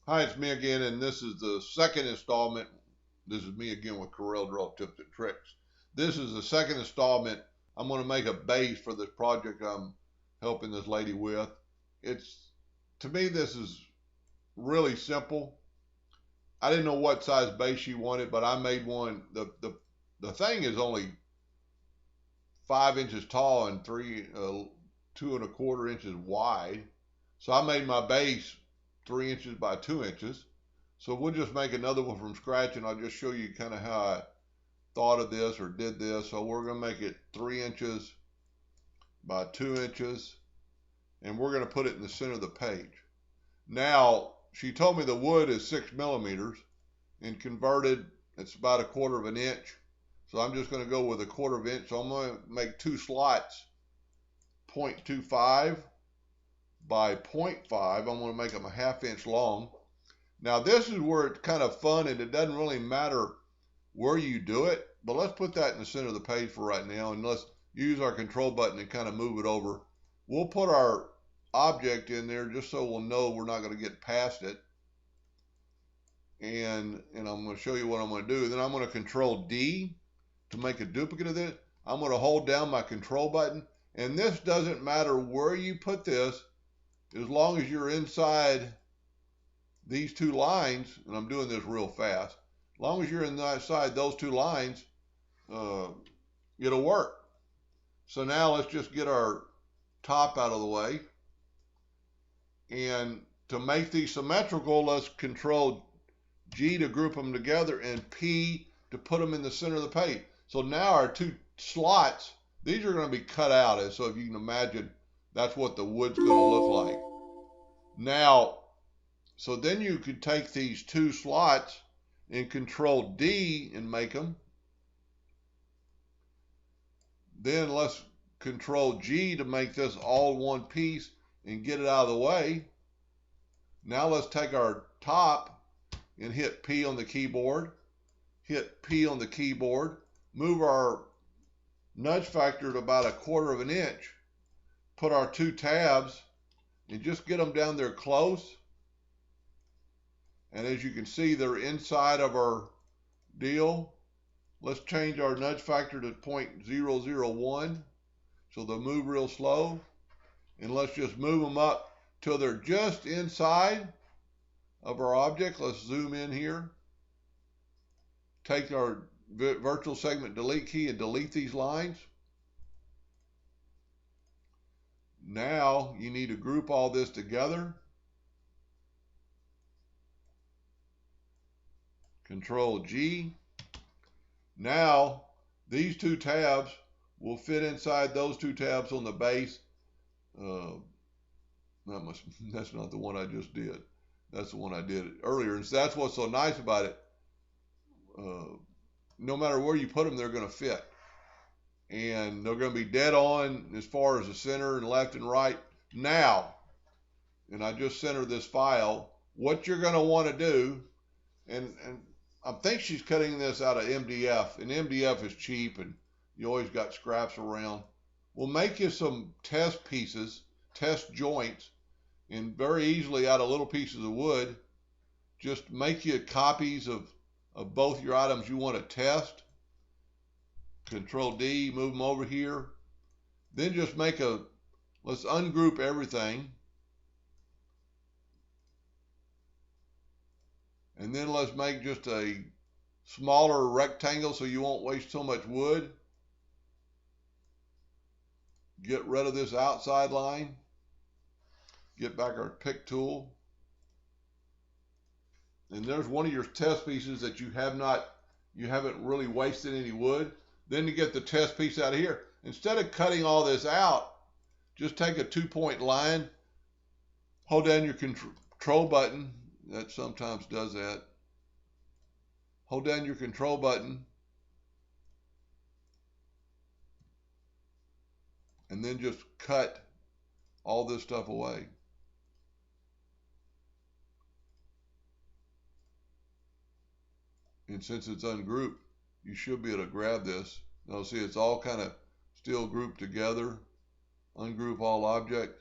Hi, it's me again, and this is the second installment. This is me again with Corel Draw tips and tricks. This is the second installment. I'm going to make a base for this project I'm helping this lady with. It's To me, this is really simple. I didn't know what size base she wanted, but I made one. The thing is only 5 inches tall and 2.25 inches wide. So I made my base 3 inches by 2 inches. So we'll just make another one from scratch, and I'll just show you kind of how I thought of this or did this. So we're going to make it 3 inches by 2 inches, and we're going to put it in the center of the page. Now, she told me the wood is 6 millimeters, and converted, it's about 1/4 inch. So I'm just going to go with 1/4 inch. So I'm going to make two slots, 0.25 by 0.5. I'm going to make them a 1/2 inch long. Now this is where it's kind of fun, and it doesn't really matter where you do it, but let's put that in the center of the page for right now, and let's use our control button and kind of move it over. We'll put our object in there just so we'll know we're not going to get past it. And I'm going to show you what I'm going to do. Then I'm going to control D to make a duplicate of it. I'm going to hold down my control button, and this doesn't matter where you put this as long as you're inside these two lines, and I'm doing this real fast. As long as you're inside those two lines, it'll work. So now let's just get our top out of the way. And to make these symmetrical, let's control G to group them together and P to put them in the center of the page. So now our two slots, these are going to be cut out. And so if you can imagine, that's what the wood's going to look like. Now, so then you could take these two slots and control D and make them. Then let's control G to make this all one piece and get it out of the way. Now let's take our top and hit P on the keyboard, hit P on the keyboard, move our nudge factor to about 1/4 inch, put our two tabs and just get them down there close. And as you can see, they're inside of our deal. Let's change our nudge factor to 0.001 so they'll move real slow. And let's just move them up till they're just inside of our object. Let's zoom in here. Take our virtual segment delete key and delete these lines. Now you need to group all this together. Control G. Now these two tabs will fit inside those two tabs on the base. That's not the one I just did. That's the one I did earlier. And so that's what's so nice about it. No matter where you put them, they're going to fit. And they're going to be dead on as far as the center and left and right. Now, and I just centered this file, what you're going to want to do, and I think she's cutting this out of MDF, and MDF is cheap, and you always got scraps around. We'll make you some test pieces, test joints, and very easily out of little pieces of wood, just make you copies of both your items you want to test. Control D, move them over here. Then just let's ungroup everything. And then let's make just a smaller rectangle so you won't waste so much wood. Get rid of this outside line. Get back our pick tool. And there's one of your test pieces that you haven't really wasted any wood. Then to get the test piece out of here, instead of cutting all this out, just take a 2-point line, hold down your control button. That sometimes does that. Hold down your control button and then just cut all this stuff away. And since it's ungrouped, you should be able to grab this. Now see, it's all kind of still grouped together. Ungroup all objects.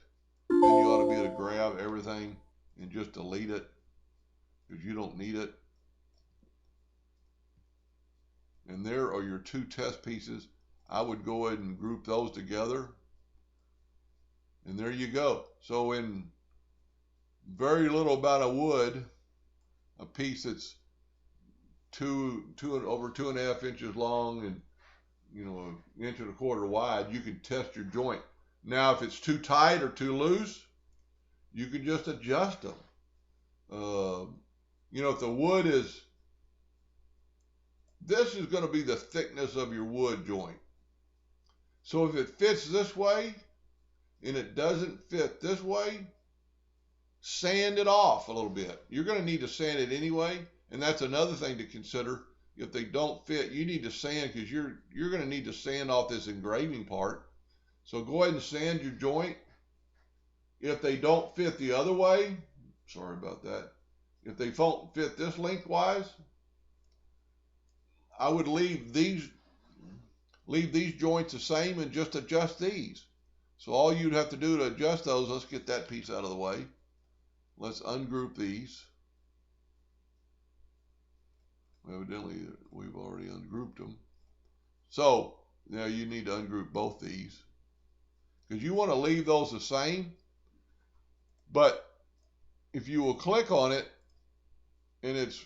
Then you ought to be able to grab everything and just delete it. because you don't need it. And there are your two test pieces. I would go ahead and group those together. And there you go. So in very little amount of wood, a piece that's over 2.5 inches long and an inch and a quarter wide, you can test your joint. Now, if it's too tight or too loose, you can just adjust them. If the wood is, this is going to be the thickness of your wood joint. So if it fits this way and it doesn't fit this way, sand it off a little bit. You're going to need to sand it anyway, and that's another thing to consider. If they don't fit, you need to sand, because you're going to need to sand off this engraving part. So go ahead and sand your joint. If they don't fit the other way, sorry about that. If they don't fit this lengthwise, I would leave these joints the same and just adjust these. So all you'd have to do to adjust those, let's get that piece out of the way. Let's ungroup these. Evidently, we've already ungrouped them. So now you need to ungroup both these, because you want to leave those the same. But if you will click on it and it's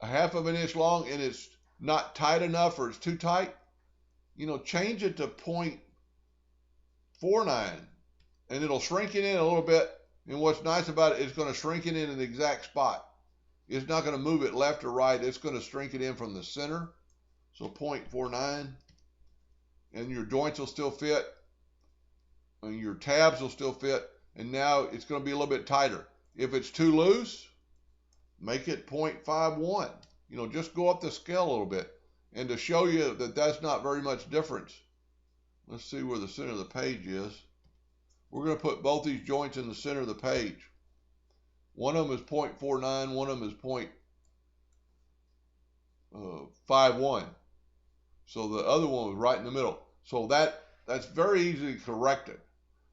1/2 inch long and it's not tight enough or it's too tight, change it to 0.49 and it'll shrink it in a little bit. And what's nice about it, it's going to shrink it in an exact spot. It's not going to move it left or right. It's going to shrink it in from the center. So 0.49, and your joints will still fit, and your tabs will still fit. And now it's going to be a little bit tighter. If it's too loose, make it 0.51. Just go up the scale a little bit. And to show you that that's not very much difference, let's see where the center of the page is. We're going to put both these joints in the center of the page. One of them is 0.49, one of them is 0.51. So the other one was right in the middle. So that's very easily corrected.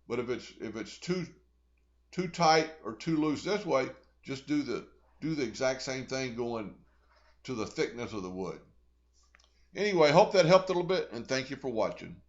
But if it's too tight or too loose this way, just do the exact same thing going to the thickness of the wood. Anyway, hope that helped a little bit, and thank you for watching.